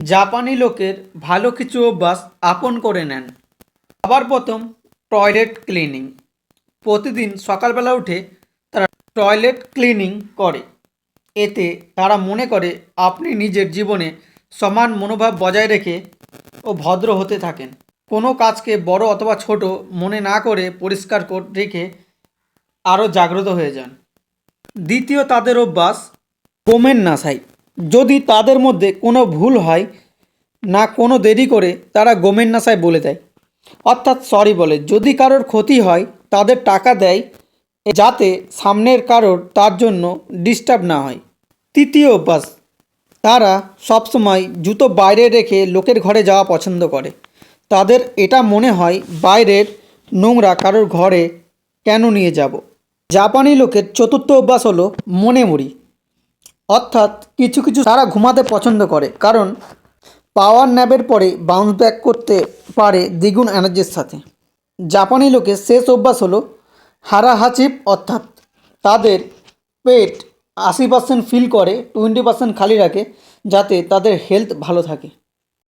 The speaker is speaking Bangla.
জাপানি লোকের ভালো কিছু অভ্যাস আপন করে নেন। সবার প্রথম টয়লেট ক্লিনিং। প্রতিদিন সকালবেলা উঠে তারা টয়লেট ক্লিনিং করে। এতে তারা মনে করে আপনি নিজের জীবনে সমান মনোভাব বজায় রেখে ও ভদ্র হতে থাকেন। কোনো কাজকে বড় অথবা ছোট মনে না করে পরিষ্কার রেখে আরও জাগ্রত হয়ে যান। দ্বিতীয় তাদের অভ্যাস গোমেন নাসাই। যদি তাদের মধ্যে কোনো ভুল হয় না কোনো দেরি করে তারা গোমেন নাসাই বলে দেয়, অর্থাৎ সরি বলে। যদি কারোর ক্ষতি হয় তাদের টাকা দেয়, যাতে সামনের কারোর তার জন্য ডিস্টার্ব না হয়। তৃতীয় অভ্যাস, তারা সবসময় জুতো বাইরে রেখে লোকের ঘরে যাওয়া পছন্দ করে। তাদের এটা মনে হয় বাইরের নোংরা কারোর ঘরে কেন নিয়ে যাব। জাপানি লোকের চতুর্থ অভ্যাস হলো মনে মুড়ি, অর্থাৎ কিছু কিছু তারা ঘুমাতে পছন্দ করে, কারণ পাওয়ার ন্যাপের পরে বাউন্স ব্যাক করতে পারে দ্বিগুণ এনার্জির সাথে। জাপানি লোকের শেষ অভ্যাস হলো হারাহাচিপ, অর্থাৎ তাদের পেট 80% ফিল করে, 20% খালি রাখে, যাতে তাদের হেলথ ভালো থাকে।